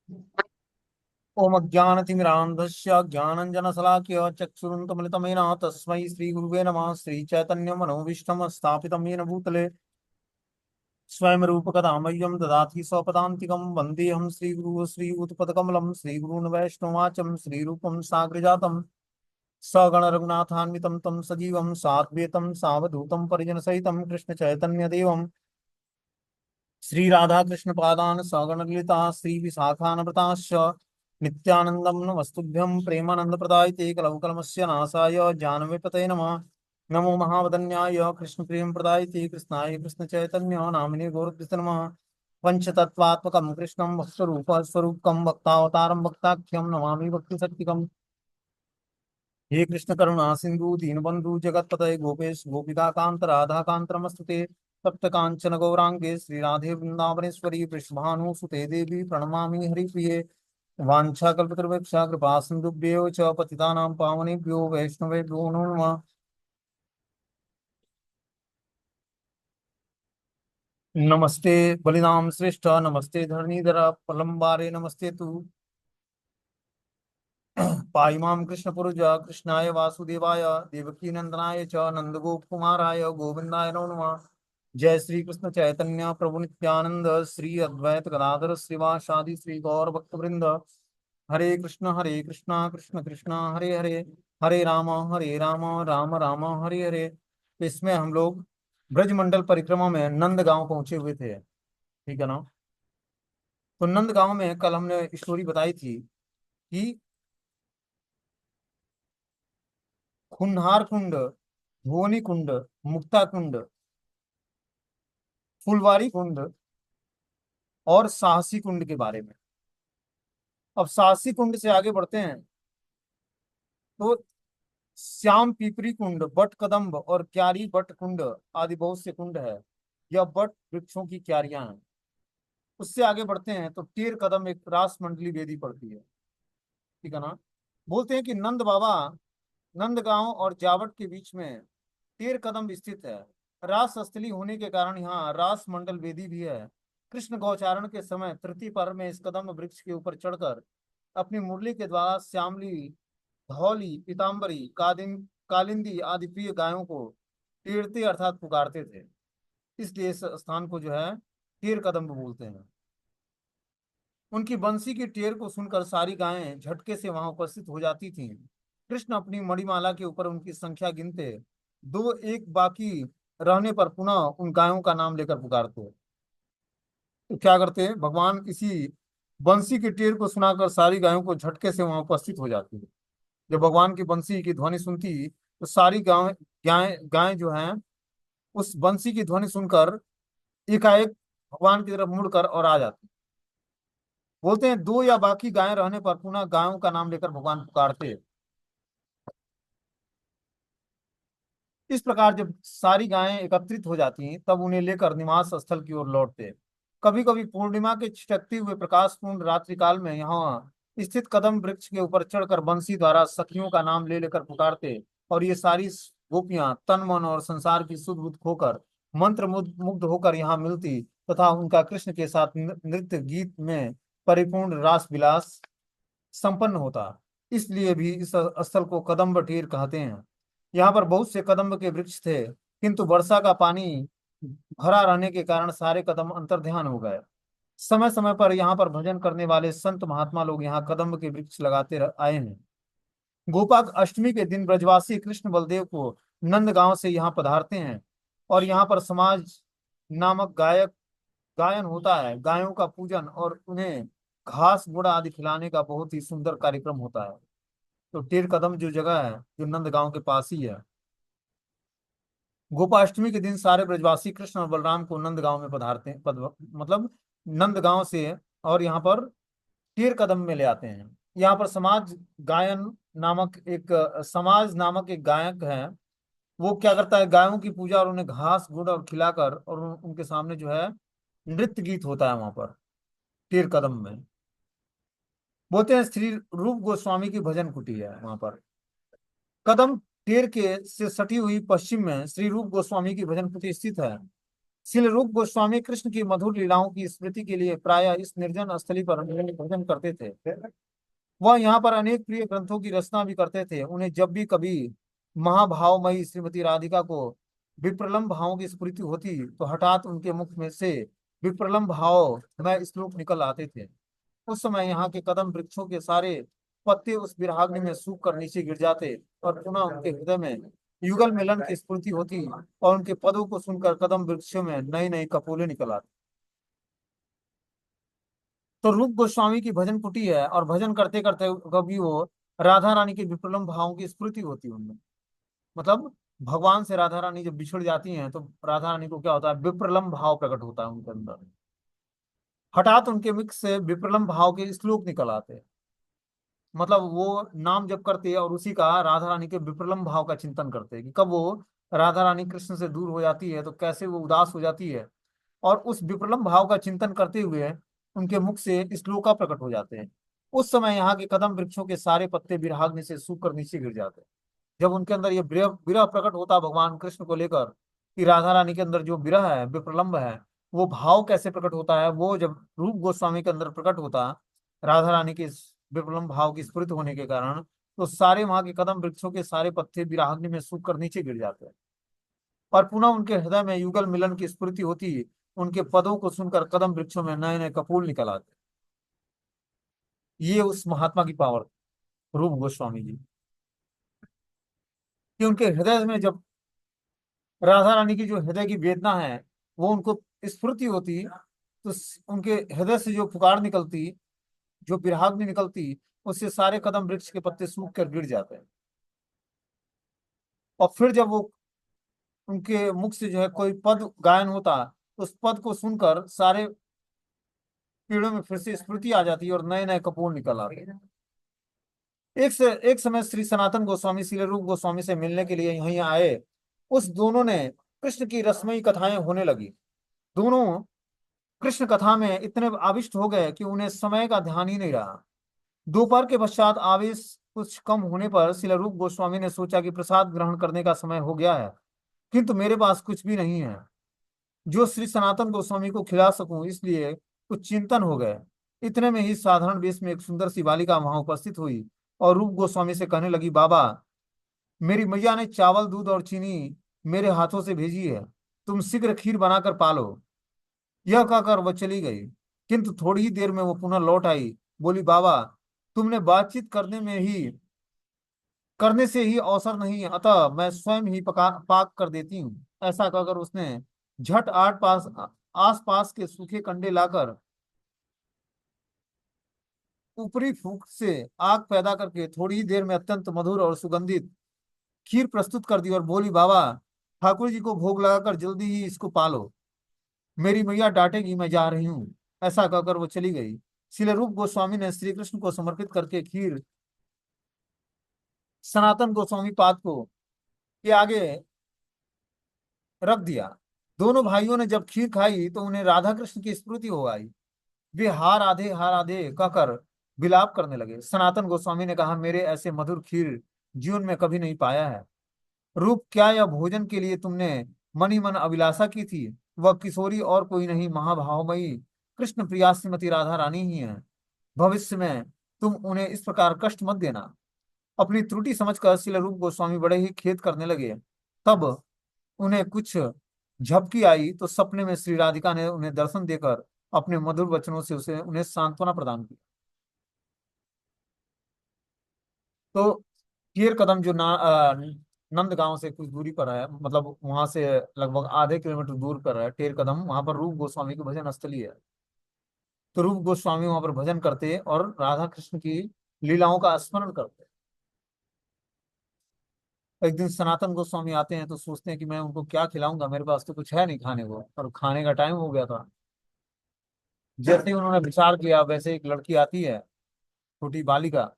ओम अज्ञानतिमिरान्धस्य ज्ञानञ्जनशलाकया चक्षुरुन्मिलितमेन तस्मै श्रीगुरुवे नमः। श्रीचैतन्यमनोभीष्टं स्थापितं येन भूतले स्वयं रूपकदा मह्यं ददाति स्वपदान्तिकं। वन्देऽहं श्रीगुरुः श्रीयुतपदकमलं श्रीगुरून् वैष्णवाचं श्रीरूपं साग्रजातं सगण रघुनाथान्वितं तं सजीवं साद्वैतं सावधूतं परिजनसहितं कृष्णचैतन्यदेवं श्री राधा कृष्ण पादान सगण ललिता श्री विशाखानवृताश्च नित्यानंदम नमस्तुभ्यं प्रेमानंद प्रदायते कलवकलमस्य नाशाय जानवीपतये नमः। नमो महावदन्याय कृष्ण प्रेम प्रदायते कृष्णाय कृष्ण चैतन्य नामिने गौरकृष्ण नमः। पंचतत्वात्मकं कृष्णं भक्तरूप स्वरूपकं भक्तावतारं भक्ताख्यं नमामि भक्ति शक्तिकम्। हे कृष्ण करुणा सिंधु दीनबंधु जगतपतये गोपेश गोपिका कांत राधा कांत नमस्तुते। तप्त कांचन गौरांगे श्री राधे वृंदावनेश्वरी वृषभानुसुते देवी प्रणमामि हरिप्रिये। वाञ्छाकल्पतरुभ्यश्च कृपा सिन्धुभ्यो च पतितानां पावनेभ्यो वैष्णवेभ्यो नमो नमः। नमस्ते बलिनाम श्रेष्ठ नमस्ते धरणीधर पलंबारे नमस्ते तु पाइमाम कृष्ण पुरुष कृष्णाय वासुदेवाय देवकी नंदनाय च नंदगोपकुमाराय गोविंदाय नमो नमः। जय श्री कृष्ण चैतन्य प्रभु नित्यानंद श्री अद्वैत गदाधर श्रीवासादि श्री गौर भक्त वृंद। हरे कृष्णा कृष्ण कृष्णा हरे हरे हरे राम राम राम हरे हरे। तो इसमें हम लोग ब्रजमंडल परिक्रमा में नंद गांव पहुंचे हुए थे, ठीक है ना। तो नंद गांव में कल हमने स्टोरी बताई थी कि खुन्हार कुंड, धुवनी कुंड, मुक्ता कुंड, फुलवारी कुंड और साहसी कुंड के बारे में। अब साहसी कुंड से आगे बढ़ते हैं तो श्याम पीपरी कुंड, बट कदम्ब और क्यारी बट कुंड आदि बहुत से कुंड है। यह बट वृक्षों की क्यारियां हैं। उससे आगे बढ़ते हैं तो टेर कदम एक रास मंडली वेदी पड़ती है, ठीक है ना। बोलते हैं कि नंद बाबा नंदगांव और जावट के बीच में टेर कदम स्थित है। रास स्थली होने के कारण यहाँ रास मंडल वेदी भी है। कृष्ण गौचारण के समय तृतीय पर्व में इस कदम वृक्ष के ऊपर चढ़कर अपनी मुरली के द्वारा श्यामली, धौली, पीताम्बरी, कालिंदी आदि प्रिय गायों को टेरते अर्थात पुकारते थे। इसलिए इस स्थान को जो है टेर कदम्ब बोलते हैं। उनकी बंसी की टेर को सुनकर सारी गायें झटके से वहां उपस्थित हो जाती थीं। कृष्ण अपनी मणिमाला के ऊपर उनकी संख्या गिनते, दो एक बाकी रहने पर पुनः उन गायों का नाम लेकर पुकारते। तो क्या करते, भगवान इसी बंसी की टेर को सुनाकर सारी गायों को झटके से वहां उपस्थित हो जाती। जब भगवान की बंसी की ध्वनि सुनती तो सारी गाय गाय गाय जो हैं उस बंसी की ध्वनि सुनकर एकाएक भगवान की तरफ मुड़कर और आ जाती। बोलते हैं दो या बाकी गायें रहने पर पुनः गायों का नाम लेकर भगवान पुकारते। इस प्रकार जब सारी गायें एकत्रित हो जाती हैं तब उन्हें लेकर निवास स्थल की ओर लौटते। कभी कभी पूर्णिमा के छिटकते हुए प्रकाशपूर्ण रात्रि काल में यहाँ स्थित कदम वृक्ष के ऊपर चढ़कर बंसी द्वारा सखियों का नाम ले लेकर पुकारते। और ये सारी गोपियां तन मन और संसार की सुध बुध खोकर मंत्र मुग्ध होकर यहाँ मिलती तथा उनका कृष्ण के साथ नृत्य गीत में परिपूर्ण रास विलास संपन्न होता। इसलिए भी इस स्थल को कदम्ब टीर कहते हैं। यहाँ पर बहुत से कदम्ब के वृक्ष थे, किंतु वर्षा का पानी भरा रहने के कारण सारे कदम अंतर्ध्यान हो गए। समय समय पर यहाँ पर भजन करने वाले संत महात्मा लोग यहाँ कदम्ब के वृक्ष लगाते आए हैं। गोपाक अष्टमी के दिन ब्रजवासी कृष्ण बलदेव को नंद गांव से यहाँ पधारते हैं और यहाँ पर समाज नामक गायन होता है। गायों का पूजन और उन्हें घास गुड़ आदि खिलाने का बहुत ही सुंदर कार्यक्रम होता है। तो टेर कदम जो जगह है जो नंद गांव के पास ही है। गोपाष्टमी के दिन सारे ब्रजवासी कृष्ण और बलराम को नंद गांव में पधारते हैं, मतलब नंद गांव से, और यहाँ पर टेर कदम में ले आते हैं। यहाँ पर समाज नामक एक गायक है। वो क्या करता है, गायों की पूजा और उन्हें घास गुड़ और खिलाकर और उनके सामने जो है नृत्य गीत होता है वहां पर टेर कदम में। बोलते हैं श्री रूप गोस्वामी की भजन कुटी है वहां पर। कदम टेर के से सटी हुई पश्चिम में श्री रूप गोस्वामी की भजन कुटी स्थित है। श्रील रूप गोस्वामी कृष्ण की मधुर लीलाओं की स्मृति के लिए प्रायः इस निर्जन स्थली पर भजन करते थे। वह यहाँ पर अनेक प्रिय ग्रंथों की रचना भी करते थे। उन्हें जब भी कभी महाभावमयी श्रीमती राधिका को विप्रलम्भ भावों की स्फूर्ति होती तो हठात उनके मुख में से विप्रलम्भ भाव में श्लोक निकल आते थे। उस समय यहाँ के कदम वृक्षों के सारे पत्ते उस विराग्नि में सूख कर नीचे गिर जाते और पुनः उनके हृदय में युगल मिलन की स्फूर्ति होती और उनके पदों को सुनकर कदम वृक्षों में नई नई कपोले निकल आते। तो रूप गोस्वामी की भजन कुटी है और भजन करते करते कभी वो राधा रानी के विप्रलम्भ भावों की स्फूर्ति होती है उनमें। मतलब भगवान से राधा रानी जब बिछड़ जाती हैं तो राधा रानी को क्या होता है, विप्रलम्भ भाव प्रकट होता है उनके अंदर। हठात उनके मुख से विप्रलम्भ भाव के श्लोक निकल आते हैं। मतलब वो नाम जप करते हैं और उसी का राधा रानी के विप्रलम्भ भाव का चिंतन करते हैं कि कब वो राधा रानी कृष्ण से दूर हो जाती है तो कैसे वो उदास हो जाती है। और उस विप्रलम्भ भाव का चिंतन करते हुए उनके मुख से श्लोका प्रकट हो जाते हैं। उस समय यहाँ के कदम वृक्षों के सारे पत्ते विराग्नि से सूख कर नीचे गिर जाते हैं। जब उनके अंदर ये विरह विरह प्रकट होता भगवान कृष्ण को लेकर कि राधा रानी के अंदर जो विरह है, विप्रलम्भ है, वो भाव कैसे प्रकट होता है, वो जब रूप गोस्वामी के अंदर प्रकट होता राधा रानी के इस विप्रलम्भ भाव की स्फुरित होने के कारण, तो सारे वहां के कदम वृक्षों के सारे पत्ते विराग्नि में सूख कर नीचे गिर जाते हैं और पुनः उनके हृदय में युगल मिलन की स्फूर्ति होती। उनके पदों को सुनकर कदम वृक्षों में नए नए कपूल निकल आते। ये उस महात्मा की पावर, रूप गोस्वामी जी, कि उनके हृदय में जब राधा रानी की जो हृदय की वेदना है वो उनको स्फूर्ति होती तो उनके हृदय से जो पुकार निकलती, जो विराग में निकलती, उससे सारे कदम वृक्ष के पत्ते सूख कर गिर जाते हैं। और फिर जब वो उनके मुख से जो है कोई पद गायन होता, उस पद को सुनकर सारे पेड़ों में फिर से स्फूर्ति आ जाती है और नए नए कपूर निकल आते हैं। एक समय श्री सनातन गोस्वामी श्री रूप गोस्वामी से मिलने के लिए यहीं आए। उस दोनों ने कृष्ण की रसमयी कथाएं होने लगी। दोनों कृष्ण कथा में इतने आविष्ट हो गए कि उन्हें समय का ध्यान ही नहीं रहा। दोपहर के पश्चात आवेश कुछ कम होने पर श्री रूप गोस्वामी ने सोचा कि प्रसाद ग्रहण करने का समय हो गया है, किंतु मेरे पास कुछ भी नहीं है जो श्री सनातन गोस्वामी को खिला सकूं, इसलिए कुछ चिंतन हो गए। इतने में ही साधारण वेश में एक सुंदर सी बालिका वहां उपस्थित हुई और रूप गोस्वामी से कहने लगी, बाबा, मेरी मैया ने चावल दूध और चीनी मेरे हाथों से भेजी है, तुम शीघ्र खीर बनाकर पालो। यह कहकर वह चली गई, किंतु थोड़ी ही देर में वो पुनः लौट आई। बोली, बाबा, तुमने बातचीत करने से ही अवसर नहीं है, अतः मैं स्वयं ही पाक कर देती हूँ। ऐसा कहकर उसने झट आस पास के सूखे कंडे लाकर ऊपरी फूंक से आग पैदा करके थोड़ी ही देर में अत्यंत मधुर और सुगंधित खीर प्रस्तुत कर दी और बोली, बाबा, ठाकुर जी को भोग लगाकर जल्दी ही इसको पालो, मेरी मैया डांटेगी, मैं जा रही हूँ। ऐसा कहकर वो चली गई। श्री रूप गोस्वामी ने श्री कृष्ण को समर्पित करके खीर सनातन गोस्वामी पाद को के आगे रख दिया। दोनों भाइयों ने जब खीर खाई तो उन्हें राधा कृष्ण की स्मृति हो आई। वे हार आधे कहकर विलाप करने लगे। सनातन गोस्वामी ने कहा, मेरे ऐसे मधुर खीर जीवन में कभी नहीं पाया है। रूप, क्या यह भोजन के लिए तुमने मनी मन अभिलाषा की थी? वह किशोरी और कोई नहीं, महाभावमयी कृष्ण प्रिया श्रीमती राधा रानी ही है। भविष्य में तुम उन्हें इस प्रकार कष्ट मत देना। अपनी त्रुटि समझकर श्री रूप गोस्वामी बड़े ही खेद करने लगे। तब उन्हें कुछ झपकी आई तो सपने में श्री राधिका ने उन्हें दर्शन देकर अपने मधुर वचनों से उसे उन्हें सांत्वना प्रदान की। तो केर कदम जो नंद गांव से कुछ दूरी पर है, मतलब वहां से लगभग आधे किलोमीटर दूर पर है टेर कदम, वहां पर रूप गोस्वामी की भजन स्थली है। तो रूप गोस्वामी वहां पर भजन करते और राधा कृष्ण की लीलाओं का स्मरण करते। एक दिन सनातन गोस्वामी आते हैं तो सोचते हैं कि मैं उनको क्या खिलाऊंगा, मेरे पास तो कुछ है नहीं खाने को, और खाने का टाइम हो गया था। जैसे ही उन्होंने विचार किया वैसे एक लड़की आती है, छोटी बालिका,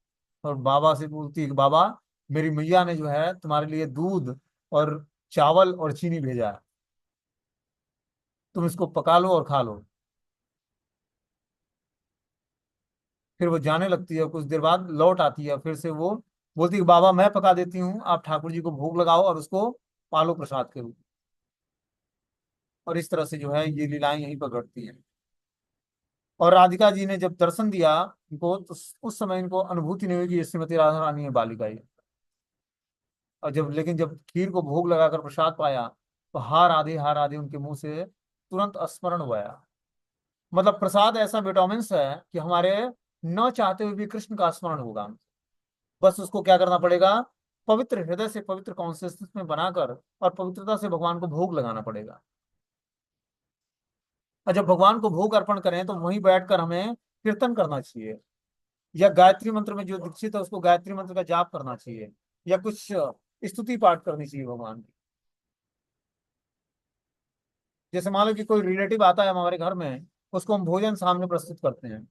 और बाबा से बोलती है कि बाबा, मेरी मैया ने जो है तुम्हारे लिए दूध और चावल और चीनी भेजा है, तुम इसको पका लो और खा लो। फिर वो जाने लगती है, कुछ देर बाद लौट आती है, फिर से वो बोलती है, बाबा, मैं पका देती हूँ, आप ठाकुर जी को भोग लगाओ और उसको पालो प्रसाद के रूप। और इस तरह से जो है ये लीलाएं यहीं पर घटती हैं। और राधिका जी ने जब दर्शन दिया इनको, तो उस समय इनको अनुभूति नहीं हुई कि ये श्रीमती राधा रानी है, बालिका ही है। और जब, लेकिन जब खीर को भोग लगाकर प्रसाद पाया, तो हार आधे उनके मुंह से तुरंत स्मरण हुआ। मतलब प्रसाद ऐसा विटामिन्स है कि हमारे न चाहते हुए भी कृष्ण का स्मरण होगा। बस उसको क्या करना पड़ेगा, पवित्र हृदय से, पवित्र कॉन्सियसनेस में बनाकर और पवित्रता से भगवान को भोग लगाना पड़ेगा। और जब भगवान को भोग अर्पण करें तो वहीं बैठकर हमें कीर्तन करना चाहिए, या गायत्री मंत्र में जो दीक्षित है उसको गायत्री मंत्र का जाप करना चाहिए, या कुछ स्तुति पाठ करनी चाहिए भगवान की। जैसे मान लो कि कोई रिलेटिव आता है हमारे घर में, उसको हम भोजन सामने प्रस्तुत करते हैं,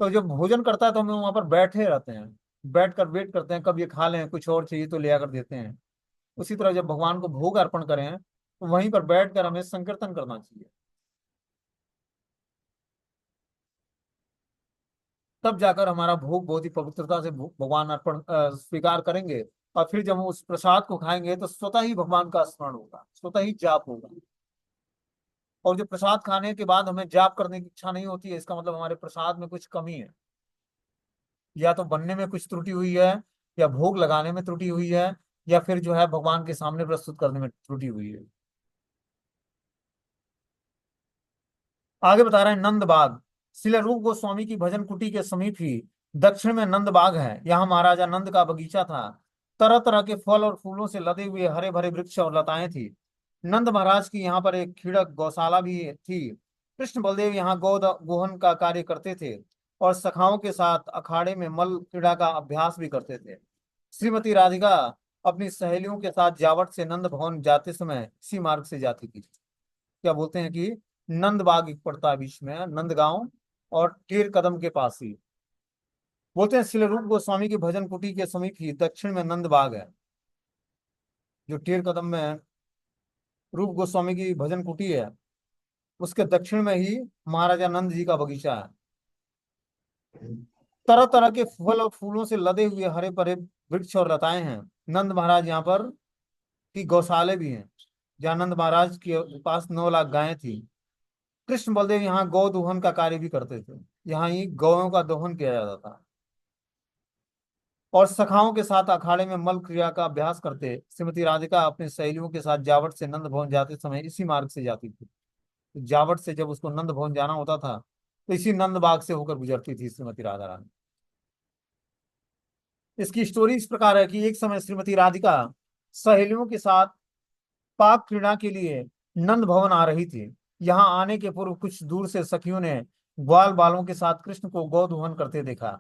तो जब भोजन करता है तो हम वहां पर बैठे रहते हैं, बैठ कर वेट करते हैं कब ये खा लें, कुछ और चाहिए तो ले आकर देते हैं। उसी तरह जब भगवान को भोग अर्पण करें तो वहीं पर बैठ कर हमें संकीर्तन करना चाहिए। तब जाकर हमारा भोग बहुत ही पवित्रता से भगवान अर्पण स्वीकार करेंगे। और फिर जब हम उस प्रसाद को खाएंगे तो स्वतः ही भगवान का स्मरण होगा, स्वतः ही जाप होगा। और जो प्रसाद खाने के बाद हमें जाप करने की इच्छा नहीं होती है, इसका मतलब हमारे प्रसाद में कुछ कमी है, या तो बनने में कुछ त्रुटि हुई है, या भोग लगाने में त्रुटि हुई है, या फिर जो है भगवान के सामने प्रस्तुत करने में त्रुटि हुई है। आगे बता रहे हैं नंद बाग। श्रील रूप गोस्वामी की भजन कुटी के समीप ही दक्षिण में नंद बाग है। यहाँ महाराजा नंद का बगीचा था। तरह तरह के फल और फूलों से लदे हुए हरे भरे वृक्ष और लताएं थी। नंद महाराज की यहाँ पर एक खीड़क गौशाला भी थी। कृष्ण बलदेव यहाँ गोहन का कार्य करते थे और सखाओं के साथ अखाड़े में मल क्रीड़ा का अभ्यास भी करते थे। श्रीमती राधिका अपनी सहेलियों के साथ जावट से नंद भवन जाते समय इसी मार्ग से जाती थी। क्या बोलते हैं कि नंद बाग एक पड़ता है बीच में, नंदगांव और टेर कदम के पास ही। बोलते हैं श्री रूप गोस्वामी की भजन कुटी के समीप ही दक्षिण में नंद बाग है। जो टेर कदम में रूप गोस्वामी की भजन कुटी है, उसके दक्षिण में ही महाराजा नंद जी का बगीचा है। तरह तरह के फल और फूलों से लदे हुए हरे भरे वृक्ष और लताएं हैं। नंद महाराज यहाँ पर की गौशाले भी हैं, जहाँ नंद महाराज के पास 9 लाख गायें थी। कृष्ण बलदेव यहाँ गौ दोहन का कार्य भी करते थे। यहाँ ही गौओं का दोहन किया जाता था। और सखाओं के साथ अखाड़े में मल क्रिया का अभ्यास करते। श्रीमती राधिका अपने सहेलियों के साथ जावट से नंद भवन जाते समय इसी मार्ग से जाती थी। तो जावट से जब उसको नंद भवन जाना होता था तो इसी नंद बाग से होकर गुजरती थी श्रीमती राधा रानी। इसकी स्टोरी इस प्रकार है कि एक समय श्रीमती राधिका सहेलियों के साथ पाक क्रीड़ा के लिए नंद भवन आ रही थी। यहाँ आने के पूर्व कुछ दूर से सखियों ने ग्वाल बालों के साथ कृष्ण को गौदोहन करते देखा।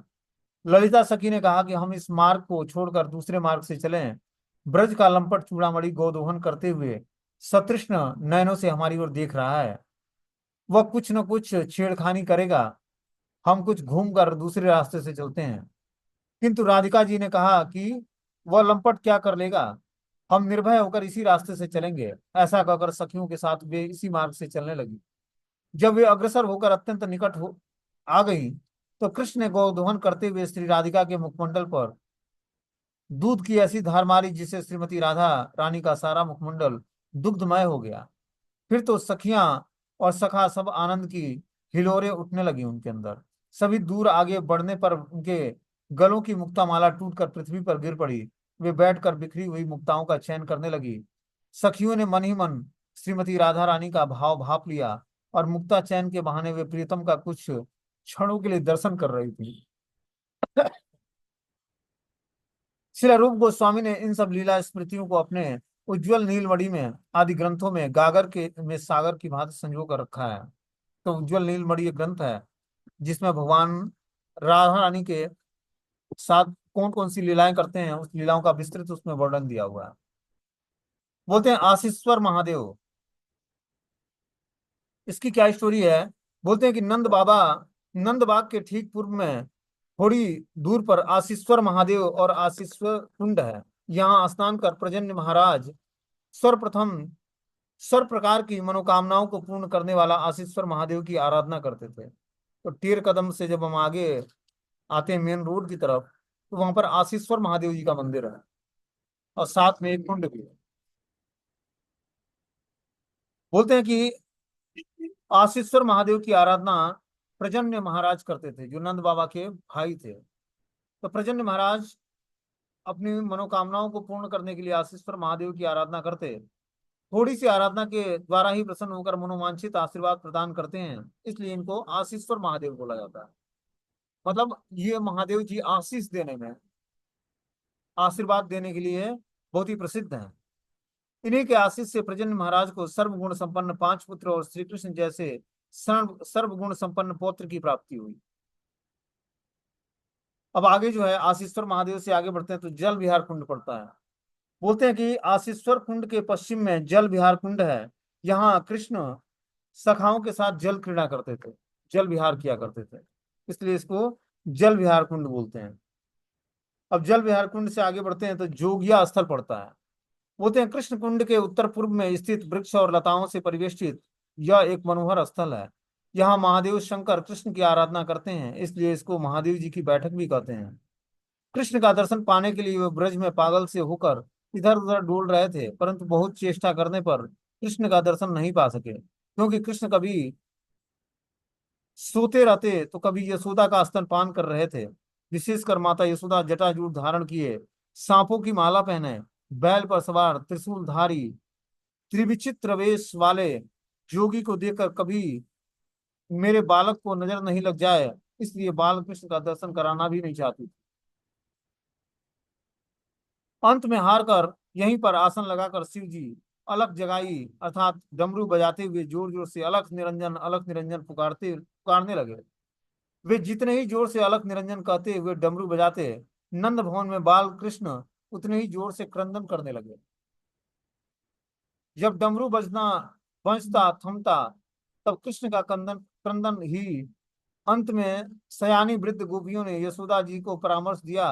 ललिता सखी ने कहा कि हम इस मार्ग को छोड़कर दूसरे मार्ग से चलें। ब्रज का लंपट चूड़ामणि गोदोहन करते हुए सतृष्ण नयनों से हमारी ओर देख रहा है। वह कुछ न कुछ छेड़खानी करेगा। हम कुछ घूम कर दूसरे रास्ते से चलते हैं। किंतु राधिका जी ने कहा कि वह लंपट क्या कर लेगा, हम निर्भय होकर इसी रास्ते से चलेंगे। ऐसा कहकर सखियों के साथ वे इसी मार्ग से चलने लगी। जब वे अग्रसर होकर अत्यंत निकट हो आ गई तो कृष्ण ने गोदोहन करते हुए श्री राधिका के मुखमंडल पर दूध की ऐसी धार मारी जिससे श्रीमती राधा रानी का सारा मुखमंडल दुग्धमय हो गया। फिर तो सखियां और सखा सब आनंद की हिलोरें उठने लगी उनके अंदर। सभी दूर आगे बढ़ने पर उनके गलों की मुक्ता माला टूटकर पृथ्वी पर गिर पड़ी। वे बैठकर बिखरी हुई मुक्ताओं का चयन करने लगी। सखियों ने मन ही मन श्रीमती राधा रानी का भाव भाप लिया और मुक्ता चयन के बहाने वे प्रियतम का कुछ क्षणों के लिए दर्शन कर रही थी। श्री रूप गोस्वामी ने इन सब लीला स्मृतियों को अपने उज्जवल नीलमणि में आदि ग्रंथों में गागर के में सागर की भांति संजो कर रखा है। तो उज्जवल नीलमणि ये ग्रंथ है जिसमें भगवान राधा रानी के साथ कौन कौन सी लीलाएं करते हैं, उस लीलाओं का विस्तृत उसमें वर्णन दिया हुआ है। बोलते हैं आशीश्वर महादेव। इसकी क्या स्टोरी है, बोलते हैं कि नंद बाग के ठीक पूर्व में थोड़ी दूर पर आशीश्वर महादेव और आशीश्वर कुंड है। यहाँ स्नान कर प्रजन्य महाराज सर्वप्रथम सर्व प्रकार की मनोकामनाओं को पूर्ण करने वाला आशीश्वर महादेव की आराधना करते थे। तो टेर कदम से जब हम आगे आते हैं मेन रोड की तरफ, तो वहां पर आशीश्वर महादेव जी का मंदिर है और साथ में एक कुंड भी है। बोलते हैं कि आशीश्वर महादेव की आराधना प्रजन्य महाराज करते थे, जो नंद बाबा के भाई थे। तो प्रजन्य महाराज अपनी मनोकामनाओं को पूर्ण करने के लिए आशीश्वर महादेव की आराधना करते। थोड़ी सी आराधना के द्वारा ही प्रसन्न होकर मनोवांछित आशीर्वाद प्रदान करते हैं, इसलिए इनको आशीश्वर महादेव बोला जाता है। मतलब ये महादेव जी आशीष देने में, आशीर्वाद देने के लिए बहुत ही प्रसिद्ध हैं। इन्हीं के आशीष से प्रजन्य महाराज को सर्वगुण संपन्न 5 पुत्र और श्री कृष्ण जैसे सर्वगुण संपन्न पौत्र की प्राप्ति हुई। अब आगे जो है आशीश्वर महादेव से आगे बढ़ते हैं तो जल विहार कुंड पड़ता है। बोलते हैं कि आशीश्वर कुंड के पश्चिम में जल विहार कुंड है। यहाँ कृष्ण सखाओं के साथ जल क्रीड़ा करते थे, जल विहार किया करते थे, इसलिए इसको जल विहार कुंड बोलते हैं। अब जल विहार कुंड से आगे बढ़ते हैं तो जोगिया स्थल पड़ता है। बोलते हैं कृष्ण कुंड के उत्तर पूर्व में स्थित वृक्ष और लताओं से परिवेष्टित यह एक मनोहर स्थल है। यहाँ महादेव शंकर कृष्ण की आराधना करते हैं, इसलिए इसको महादेव जी की बैठक भी कहते हैं। कृष्ण का दर्शन पाने के लिए वे ब्रज में पागल से होकर इधर उधर डोल रहे थे, परंतु बहुत चेष्टा करने पर कृष्ण का दर्शन नहीं पा सके, क्योंकि कृष्ण कभी सोते रहते तो कभी यशोदा का स्तनपान कर रहे थे। विशेषकर माता यशोदा जटाजूट धारण किए, सांपों की माला पहने, बैल पर सवार त्रिशूलधारी त्रिविचित्र वेश वाले जोगी को देखकर कभी मेरे बालक को नजर नहीं लग जाए, इसलिए बाल कृष्ण का दर्शन कराना भी नहीं चाहती। अंत में हार कर यहीं पर आसन लगाकर शिव जी अलख जगाई अर्थात डमरू बजाते हुए जोर जोर से अलख निरंजन पुकारने लगे। वे जितने ही जोर से अलख निरंजन कहते हुए डमरू बजाते, नंद भवन में बाल कृष्ण उतने ही जोर से क्रंदन करने लगे। जब डमरू बजता थमता, तब कृष्ण का क्रंदन क्रंदन ही अंत में सयानी वृद्ध गोपियों ने यशोदा जी को परामर्श दिया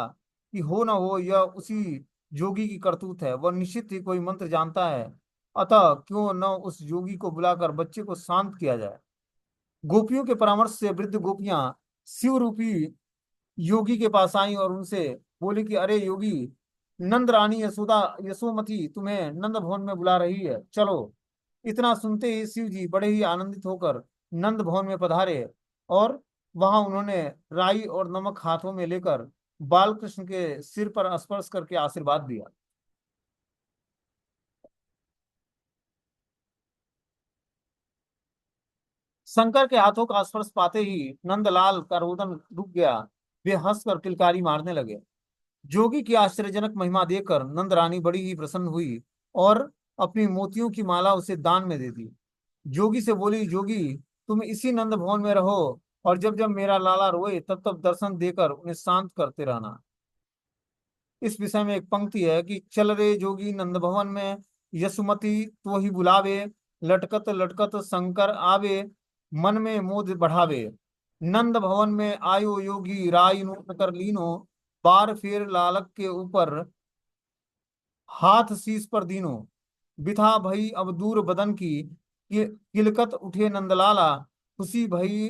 कि हो न हो यह उसी जोगी की करतूत है, वह निश्चित ही कोई मंत्र जानता है, अतः क्यों न उस योगी को बुलाकर बच्चे को शांत किया जाए। गोपियों के परामर्श से वृद्ध गोपियां शिव रूपी योगी के पास आई और उनसे बोली कि अरे योगी, नंद रानी यशोमती तुम्हें नंद भवन में बुला रही है, चलो। इतना सुनते ही शिव जी बड़े ही आनंदित होकर नंद भवन में पधारे और वहां उन्होंने राई और नमक हाथों में लेकर बाल कृष्ण के सिर पर स्पर्श करके आशीर्वाद दिया। शंकर के हाथों का स्पर्श पाते ही नंदलाल का रोदन रुक गया। वे हंसकर किलकारी मारने लगे। जोगी की आश्चर्यजनक महिमा देखकर नंद रानी बड़ी ही प्रसन्न हुई और अपनी मोतियों की माला उसे दान में दे दी। जोगी से बोली, जोगी तुम इसी नंद भवन में रहो और जब जब मेरा लाला रोए तब तब दर्शन देकर उन्हें शांत करते रहना। इस विषय में एक पंक्ति है कि चल रे जोगी नंद भवन में, यशुमती तो ही बुलावे, लटकत लटकत शंकर आवे, मन में मोद बढ़ावे। नंद भवन में आयो योगी राय नूत कर लीनो, बार फेर लालक के ऊपर हाथ शीस पर दीनो। बिथा भई अब दूर बदन की, किलकत उठे नंदलाला, खुशी भई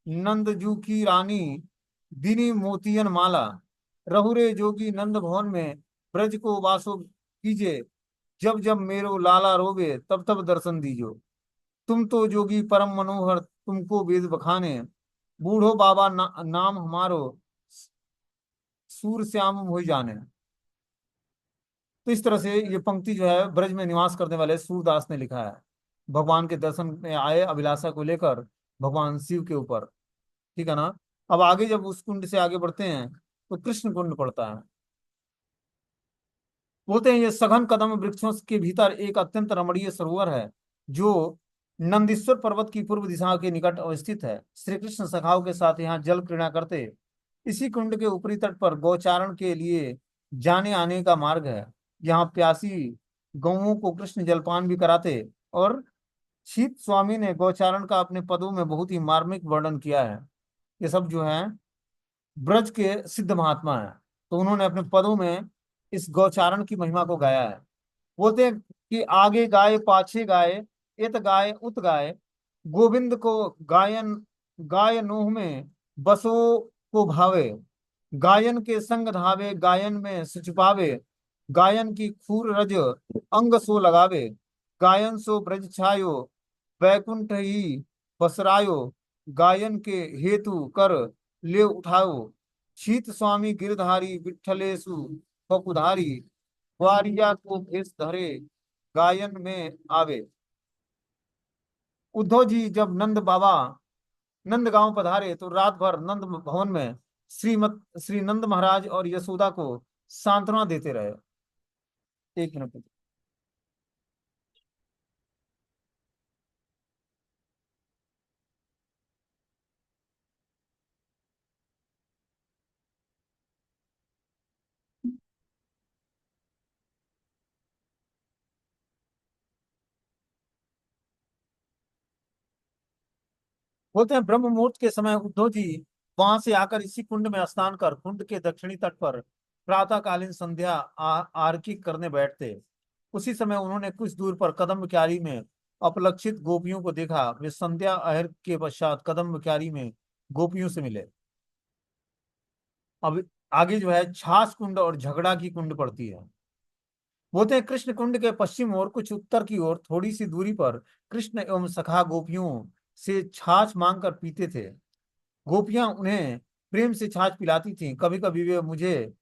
नंदजू की रानी, दिनी मोतियन माला। रहुरे जोगी नंद भवन में, ब्रज को वासो कीजे, जब जब मेरो लाला रोवे तब तब दर्शन दीजो। तुम तो जोगी परम मनोहर, तुमको वेद बखाने, बूढ़ो बाबा नाम हमारो, सूर श्याम हो जाने। तो इस तरह से ये पंक्ति जो है ब्रज में निवास करने वाले सूरदास ने लिखा है, भगवान के दर्शन में आए अभिलाषा को लेकर भगवान शिव के ऊपर। ठीक है ना। अब आगे जब उस कुंड से आगे बढ़ते हैं तो कृष्ण कुंड पड़ता है। बोलते हैं ये सघन कदम वृक्षों के भीतर एक अत्यंत रमणीय सरोवर है, जो नंदीश्वर पर्वत की पूर्व दिशा के निकट अवस्थित है। श्री कृष्ण सखाओं के साथ यहाँ जल क्रीड़ा करते। इसी कुंड के ऊपरी तट पर गौचारण के लिए जाने आने का मार्ग है। यहाँ प्यासी गौओं को कृष्ण जलपान भी कराते। और शीत स्वामी ने गौचारण का अपने पदों में बहुत ही मार्मिक वर्णन किया है। ये सब जो है ब्रज के सिद्ध महात्मा है, तो उन्होंने अपने पदों में इस गौचारण की महिमा को गाया है। बोलते हैं कि आगे गाय पाछे गाय, इत गाय उत गाय, गोविंद को गायन गाय नोह में बसो को भावे, गायन के संग धावे गायन में सुच पावे, गायन की खूर रज अंग सो लगावे, गायन सो ब्रज छायो वैकुंठ ही बसरायो गायन के हेतु कर ले उठाओ। शीत स्वामी गिरधारी विठलेशु पकुधारी, ग्वारिया को भेष धरे गायन में आवे। उद्धव जी जब नंद बाबा नंद गांव पधारे तो रात भर नंद भवन में श्री नंद महाराज और यशोदा को सांत्वना देते रहे। एक मिनट। बोलते हैं ब्रह्म मुहूर्त के समय उद्धव जी वहां से आकर इसी कुंड में स्नान कर कुंड के दक्षिणी तट पर प्रातःकालीन संध्या आरती करने बैठते। उसी समय उन्होंने कुछ दूर पर कदम क्यारी में अपलक्षित गोपियों को देखा। वे संध्या आहर के पश्चात कदम क्यारी में गोपियों से मिले। अब आगे जो है छाछ कुंड और झगड़ा की कुंड पड़ती है। बोलते हैं कृष्ण कुंड के पश्चिम ओर कुछ उत्तर की ओर थोड़ी सी दूरी पर कृष्ण एवं सखा गोपियों से छाछ मांग कर पीते थे। गोपियां उन्हें प्रेम से छाछ पिलाती थीं। कभी कभी वे मुझे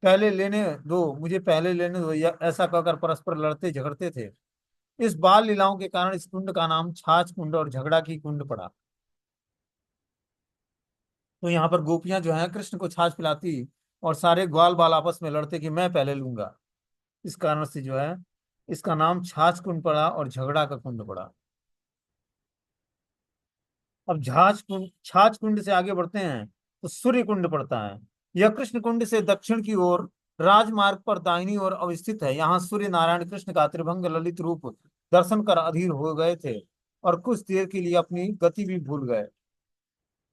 पहले लेने दो या ऐसा कहकर परस्पर लड़ते झगड़ते थे। इस बाल लीलाओं के कारण इस कुंड का नाम छाछ कुंड और झगड़ा की कुंड पड़ा। तो यहाँ पर गोपियां जो है कृष्ण को छाछ पिलाती और सारे ग्वाल बाल आपस में लड़ते कि मैं पहले लूंगा। इस कारण से जो है इसका नाम छाछ कुंड पड़ा और झगड़ा का कुंड पड़ा। अब छाछ कुंड से आगे बढ़ते हैं तो सूर्य कुंड पड़ता है। यह कृष्ण कुंड से दक्षिण की ओर राजमार्ग पर दाहिनी ओर अवस्थित है। यहाँ सूर्य नारायण कृष्ण का त्रिभंग ललित रूप दर्शन कर अधीर हो गए थे और कुछ देर के लिए अपनी गति भी भूल गए।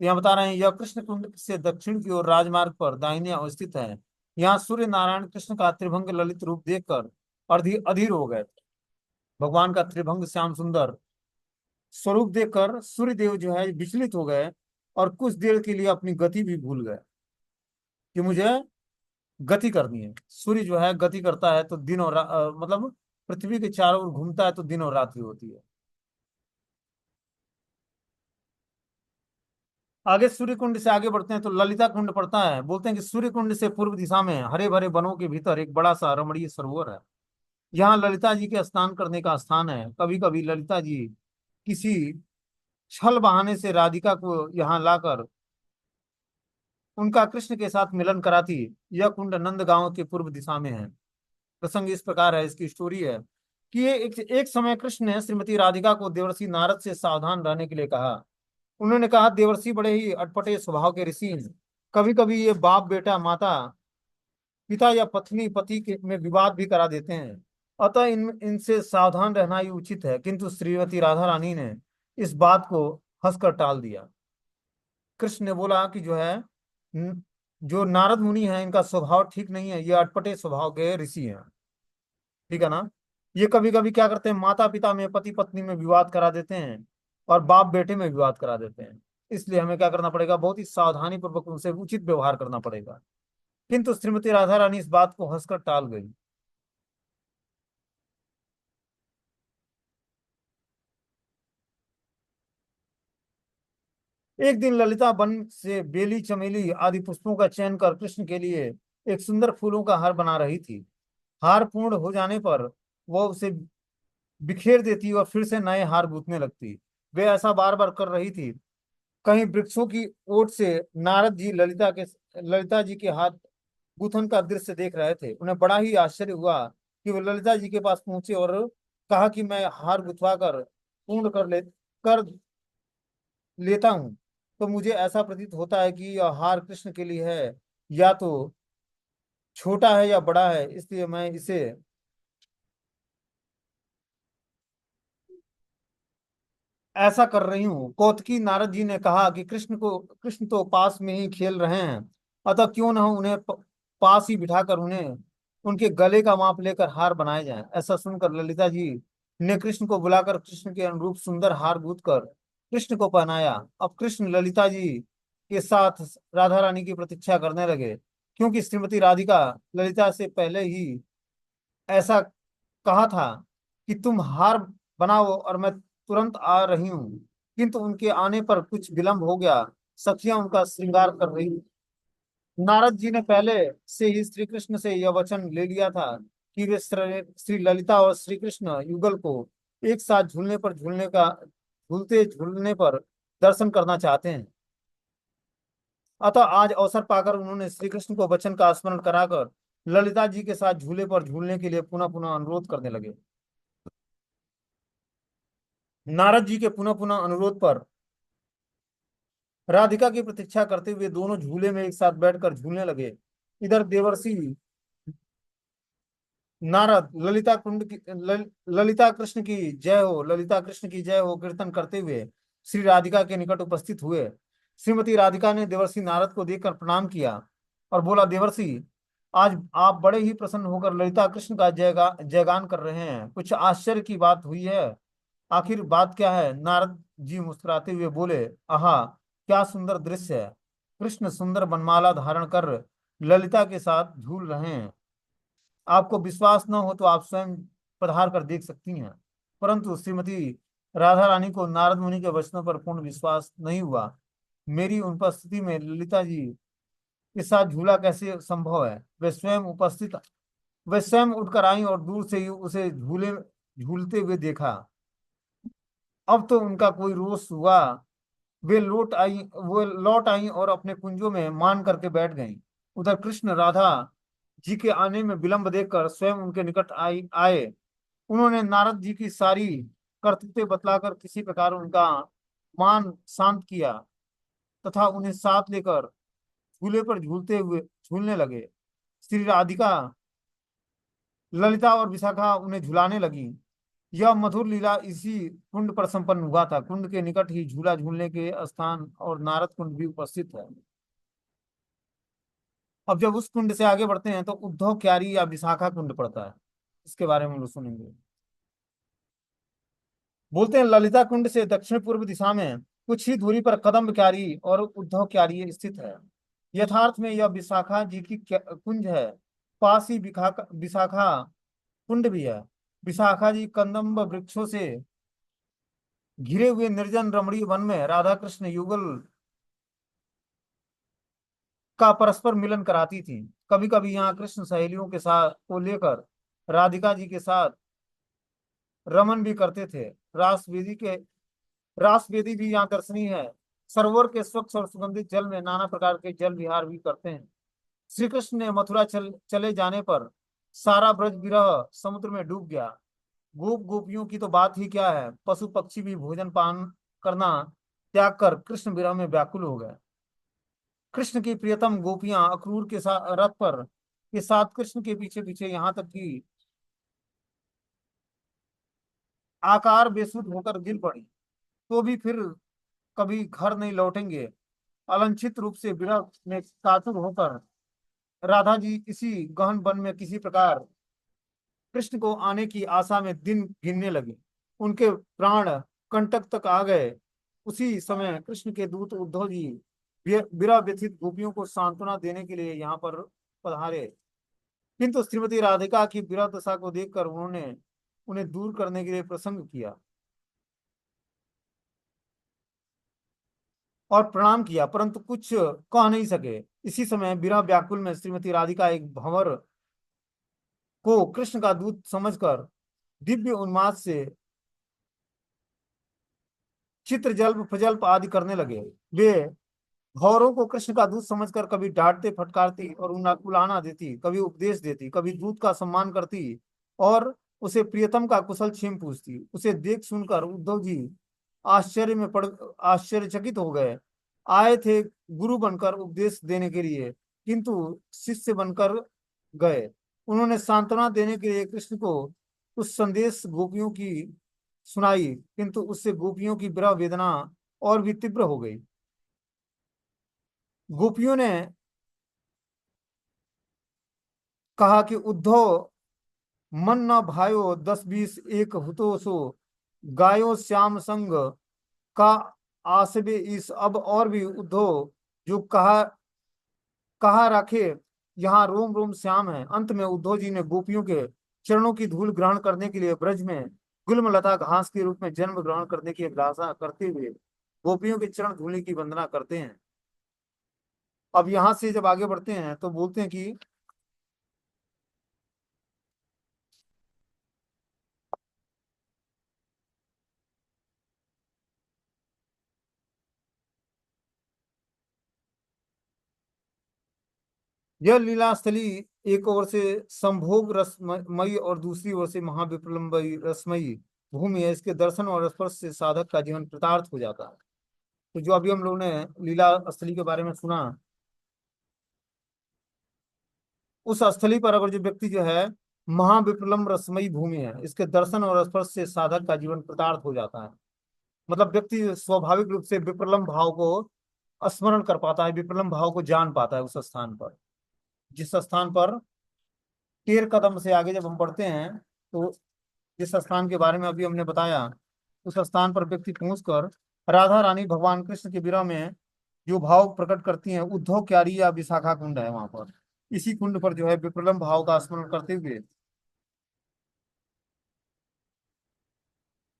यहाँ बता रहे हैं यह कृष्ण कुंड से दक्षिण की ओर राजमार्ग पर दाहिने अवस्थित है। यहाँ सूर्य नारायण कृष्ण का त्रिभंग ललित रूप देखकर अधीर अधीर हो गए। भगवान का त्रिभंग श्याम सुंदर स्वरूप देखकर सूर्यदेव जो है विचलित हो गए और कुछ देर के लिए अपनी गति भी भूल गए कि मुझे गति करनी है। सूर्य जो है गति करता है तो मतलब पृथ्वी के चारों ओर घूमता है तो दिन और रात्रि होती है। आगे सूर्य कुंड से आगे बढ़ते हैं तो ललिता कुंड पड़ता है। बोलते हैं कि सूर्य कुंड से पूर्व दिशा में हरे भरे वनों के भीतर एक बड़ा सा रमणीय सरोवर है। यहाँ ललिता जी के स्नान करने का स्थान है। कभी कभी ललिता जी किसी छल बहाने से राधिका को यहाँ लाकर उनका कृष्ण के साथ मिलन कराती। यह कुंड नंद गांव के पूर्व दिशा में है। प्रसंग इस प्रकार है, इसकी स्टोरी है कि ये एक समय कृष्ण ने श्रीमती राधिका को देवर्षि नारद से सावधान रहने के लिए कहा। उन्होंने कहा देवर्षि बड़े ही अटपटे स्वभाव के ऋषि हैं। कभी कभी ये बाप बेटा, माता पिता या पत्नी पति के में विवाद भी करा देते हैं। अतः इनसे सावधान रहना ही उचित है। किंतु श्रीमती राधा रानी ने इस बात को हंसकर टाल दिया। कृष्ण ने बोला कि जो है जो नारद मुनि है इनका स्वभाव ठीक नहीं है, ये अटपटे स्वभाव के ऋषि हैं। ठीक है ना। ये कभी कभी क्या करते हैं, माता पिता में, पति पत्नी में विवाद करा देते हैं और बाप बेटे में विवाद करा देते हैं। इसलिए हमें क्या करना पड़ेगा, बहुत ही सावधानी पूर्वक उनसे उचित व्यवहार करना पड़ेगा। किंतु श्रीमती राधा रानी इस बात को हंसकर टाल गई। एक दिन ललिता वन से बेली चमेली आदि पुष्पों का चयन कर कृष्ण के लिए एक सुंदर फूलों का हार बना रही थी। हार पूर्ण हो जाने पर वह उसे बिखेर देती और फिर से नए हार गूंथने लगती। वे ऐसा बार बार कर रही थी। कहीं वृक्षों की ओट से नारद जी ललिता जी के हाथ गूंथन का दृश्य देख रहे थे। उन्हें बड़ा ही आश्चर्य हुआ कि वो ललिता जी के पास पहुंचे और कहा कि मैं हार गुथवा कर पूर्ण कर लेता हूँ। तो मुझे ऐसा प्रतीत होता है कि यह हार कृष्ण के लिए है, या तो छोटा है या बड़ा है, इसलिए मैं इसे ऐसा कर रही हूँ। कौतकी नारद जी ने कहा कि कृष्ण तो पास में ही खेल रहे हैं, अतः क्यों न उन्हें पास ही बिठाकर उन्हें उनके गले का माप लेकर हार बनाए जाए। ऐसा सुनकर ललिता जी ने कृष्ण को बुलाकर कृष्ण के अनुरूप सुंदर हार गूंथ कर कृष्ण को पहनाया। अब कृष्ण ललिता जी के साथ राधा रानी की प्रतीक्षा करने लगे, क्योंकि श्रीमती राधिका ललिता से पहले ही ऐसा कहा था कि तुम हार बनाओ और मैं तुरंत आ रही हूँ। किंतु उनके आने पर कुछ विलंब हो गया। सखियां उनका श्रृंगार कर रही। नारद जी ने पहले से ही श्री कृष्ण से यह वचन ले लिया था कि वे श्री ललिता और श्री कृष्ण युगल को एक साथ झूलते झूलने पर दर्शन करना चाहते हैं। अतः आज अवसर पाकर उन्होंने श्री कृष्ण को वचन का स्मरण कराकर ललिता जी के साथ झूले पर झूलने के लिए पुनः पुनः अनुरोध करने लगे। नारद जी के पुनः पुनः अनुरोध पर राधिका की प्रतीक्षा करते हुए दोनों झूले में एक साथ बैठकर झूलने लगे। इधर देवर्षि नारद ललिता कृष्ण की जय हो, ललिता कृष्ण की जय हो कीर्तन करते हुए श्री राधिका के निकट उपस्थित हुए। श्रीमती राधिका ने देवर्षि नारद को देखकर प्रणाम किया और बोला, देवर्षि, आज आप बड़े ही प्रसन्न होकर ललिता कृष्ण का जयगान कर रहे हैं। कुछ आश्चर्य की बात हुई है। आखिर बात क्या है? नारद जी मुस्कुराते हुए बोले, आहा, क्या सुंदर दृश्य है। कृष्ण सुंदर बनमाला धारण कर ललिता के साथ झूल रहे हैं। आपको विश्वास न हो तो आप स्वयं पधार कर देख सकती हैं। परंतु श्रीमती राधा रानी को नारद मुनि के वचनों पर पूर्ण विश्वास नहीं हुआ। मेरी उपस्थिति में ललिता जी के साथ झूला कैसे संभव है? वे स्वयं उठकर आई और दूर से ही उसे झूलते हुए देखा। अब तो उनका कोई रोष हुआ। वे लौट आई और अपने कुंजों में मान करके बैठ गईं। उधर कृष्ण राधा जी के आने में विलंब देखकर स्वयं उनके निकट आए। उन्होंने नारद जी की सारी करतूतें बतलाकर किसी प्रकार उनका मान शांत किया तथा उन्हें साथ लेकर झूले पर झूलने लगे। श्री राधिका, ललिता और विशाखा उन्हें झुलाने लगी। यह मधुर लीला इसी कुंड पर संपन्न हुआ था। कुंड के निकट ही झूला झूलने के स्थान और नारद कुंड भी उपस्थित है। अब जब उस कुंड से आगे बढ़ते हैं तो उद्धव क्यारी या विशाखा कुंड पड़ता है। इसके बारे में हम लोग सुनेंगे। बोलते हैं, ललिता कुंड से दक्षिण पूर्व दिशा में कुछ ही दूरी पर कदम्ब क्यारी और उद्धव क्यारी स्थित है। यथार्थ में यह विशाखा जी की कुंज है। पास ही विशाखा कुंड भी है। विशाखा जी कंदम्ब वृक्षों से घिरे हुए निर्जन रमणीय वन में राधा कृष्ण युगल का परस्पर मिलन कराती थी। कभी कभी यहाँ कृष्ण सहेलियों के साथ को लेकर राधिका जी के साथ रमन भी करते थे। रास वेदी भी यहाँ दर्शनीय है। सरोवर के स्वच्छ और सुगंधित जल में नाना प्रकार के जल विहार भी करते हैं। श्री कृष्ण ने मथुरा चले जाने पर सारा ब्रज विरह समुद्र में डूब गया। गोपियों की तो बात ही क्या है। पशु पक्षी भी भोजन पान करना त्याग कर कृष्ण विरह में व्याकुल हो गए। कृष्ण की प्रियतम गोपियां अक्रूर के साथ रथ पर के साथ कृष्ण के पीछे पीछे यहाँ तक कि आकार बेसुध होकर गिर पड़ी, तो भी फिर कभी घर नहीं लौटेंगे। अलंचित रूप से विरह में कातुर होकर राधा जी इसी गहन वन में किसी प्रकार कृष्ण को आने की आशा में दिन गिनने लगे। उनके प्राण कंटक तक आ गए। उसी समय कृष्ण के दूत उद्धव जी विरह व्यथित गोपियों को सांत्वना देने के लिए यहाँ पर पधारे। किंतु श्रीमती राधिका की विरह दशा को देखकर उन्होंने उन्हें दूर करने के लिए प्रसंग किया और प्रणाम किया, परंतु कुछ कह नहीं सके। इसी समय विरह व्याकुल में श्रीमती राधिका एक भंवर को कृष्ण का दूत समझकर दिव्य उन्माद से चित्र जल्प प्रजल्प आदि करने लगे। वे भौरों को कृष्ण का दूत समझकर कभी डांटते फटकारती और उलाहना देती, कभी उपदेश देती, कभी दूत का सम्मान करती और उसे प्रियतम का कुशल क्षेम पूछती। उसे देख सुनकर उद्धव जी आश्चर्यचकित हो गए। आए थे गुरु बनकर उपदेश देने के लिए, किंतु शिष्य बनकर गए। उन्होंने सांत्वना देने के लिए कृष्ण को उस संदेश गोपियों की सुनाई, किंतु उससे गोपियों की विरह वेदना और भी तीव्र हो गई। गोपियों ने कहा कि उद्धव, मन न भायो 10-20 एक हुतो सो, गायो श्याम संग का आसबे इस। अब और भी उद्धव जो कहा रखे, यहाँ रोम रोम श्याम है। अंत में उद्धव जी ने गोपियों के चरणों की धूल ग्रहण करने के लिए ब्रज में गुल्मलता घास के रूप में जन्म ग्रहण करने की अभिलाषा करते हुए गोपियों के चरण धूलि की वंदना करते हैं। अब यहां से जब आगे बढ़ते हैं तो बोलते हैं कि यह लीला स्थली एक ओर से संभोग रसमयी और दूसरी ओर से महाविप्रलंबी रसमयी भूमि है। इसके दर्शन और स्पर्श से साधक का जीवन कृतार्थ हो जाता है। तो जो अभी हम लोगों ने लीला स्थली के बारे में सुना, उस स्थली पर अगर जो व्यक्ति जो है, महाविप्रलंब रसमयी भूमि है, इसके दर्शन और स्पर्श से साधक का जीवन कृतार्थ हो जाता है। मतलब व्यक्ति स्वाभाविक रूप से विप्रलंब भाव को स्मरण कर पाता है, विप्रलंब भाव को जान पाता है उस स्थान पर। जिस स्थान पर 13 कदम से आगे जब हम बढ़ते हैं तो जिस स्थान के बारे में अभी हमने बताया, उस स्थान पर व्यक्ति पहुंचकर राधा रानी भगवान कृष्ण के विरह में जो भाव प्रकट करती हैं, उद्धव क्यारी या विशाखा कुंड है वहां पर। इसी कुंड पर जो है विप्रलंब भाव का स्मरण करते हुए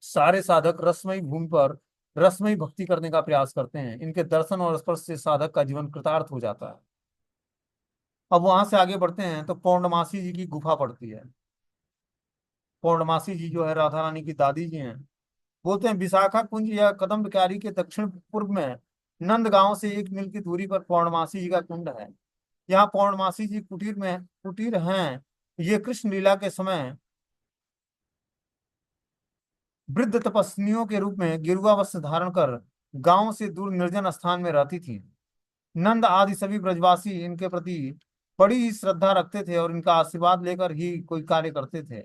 सारे साधक रसमयी भूमि पर रसमयी भक्ति करने का प्रयास करते हैं। इनके दर्शन और स्पर्श से साधक का जीवन कृतार्थ हो जाता है। अब वहां से आगे बढ़ते हैं तो पौर्णमासी जी की गुफा पड़ती है। पौर्णमासी जी जो है राधा रानी की दादी जी हैं। बोलते हैं विशाखा कुंज या कदम्बकारी के दक्षिण पूर्व में नंद गांव से 1 मील की दूरी पर पौर्णमासी जी का कुंड है। यहाँ पौर्णमासी जी कुटीर हैं। ये कृष्ण लीला के समय वृद्ध तपस्विनियों के रूप में गेरुआ वस्त्र धारण कर गांव से दूर निर्जन स्थान में रहती थी। नंद आदि सभी ब्रजवासी इनके प्रति बड़ी ही श्रद्धा रखते थे और इनका आशीर्वाद लेकर ही कोई कार्य करते थे।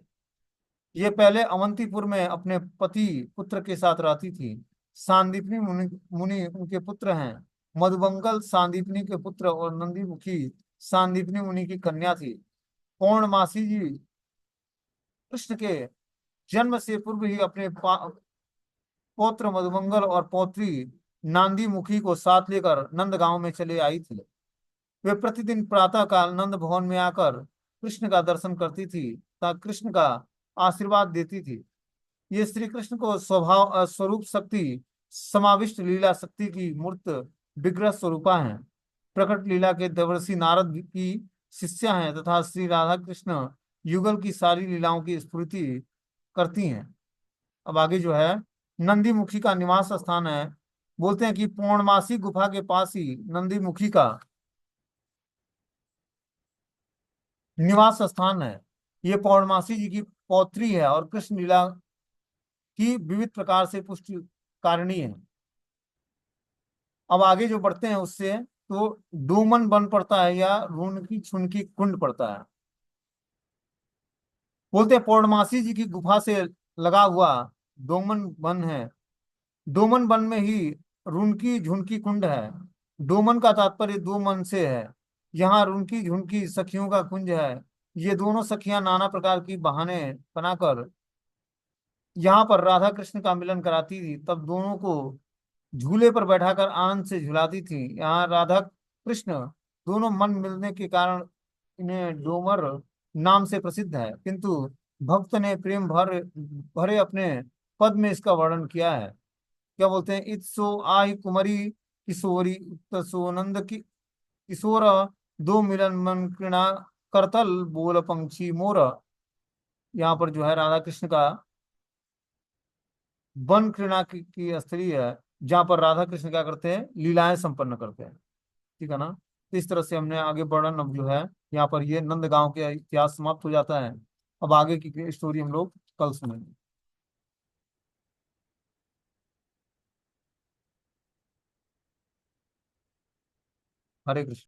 ये पहले अवंतीपुर में अपने पति पुत्र के साथ रहती थी। सांदीपनी मुनि उनके पुत्र हैं। मधुबंगल सांदीपनी के पुत्र और नंदीमुखी सांदीपनी मुनि की कन्या थी। पौर्णमासी जी कृष्ण के जन्म से पूर्व ही अपने पौत्र मधुमंगल और पौत्री नांदी मुखी को साथ लेकर नंद गांव में चले आई थी। वे प्रतिदिन प्रातः काल नंद भवन में आकर कृष्ण का दर्शन करती थी तथा कृष्ण का आशीर्वाद देती थी। ये श्री कृष्ण को स्वरूप शक्ति समाविष्ट लीला शक्ति की मूर्त विग्रह स्वरूपा हैं। प्रकट लीला के देवर्षि नारद की शिष्या हैं तथा श्री राधा कृष्ण युगल की सारी लीलाओं की स्फूर्ति करती हैं। अब आगे जो है नंदी मुखी का निवास स्थान है। बोलते हैं कि पौर्णमासी गुफा के पास ही नंदी मुखी का निवास स्थान है। ये पौर्णमासी जी की पौत्री है और कृष्ण लीला की विविध प्रकार से पुष्टि कारिणी है। अब आगे जो बढ़ते हैं उससे तो डोमन बन पड़ता है या रुनकी छुनकी कुंड पड़ता है। बोलते हैं पौर्णमासी जी की गुफा से लगा हुआ डोमन वन है। डोमन वन में ही रुनकी झुनकी कुंड है। डोमन का तात्पर्य दो मन से है। यहाँ रुनकी झुनकी सखियों का कुंज है। ये दोनों सखियां नाना प्रकार की बहाने बनाकर यहाँ पर राधा कृष्ण का मिलन कराती थी, तब दोनों को झूले पर बैठाकर आनंद से झुलाती थी। यहाँ राधा कृष्ण दोनों मन मिलने के कारण इन्हें डोमर नाम से प्रसिद्ध है। किंतु भक्त ने प्रेम भरे अपने पद में इसका वर्णन किया है। क्या बोलते हैं, इत्सो आई कुमरी किशोरी सोनंद की किशोर दो मिलन मन कृणा करतल बोल पंक्षी मोर। यहाँ पर जो है राधा कृष्ण का वन क्रीड़ा की स्त्री है, जहाँ पर राधा कृष्ण क्या करते हैं, लीलाएं संपन्न करते हैं। ठीक है ना। तो इस तरह से हमने आगे वर्णन अब जो है यहाँ पर ये नंद गांव के इतिहास समाप्त हो जाता है। अब आगे की स्टोरी हम लोग कल सुनेंगे। हरे कृष्ण।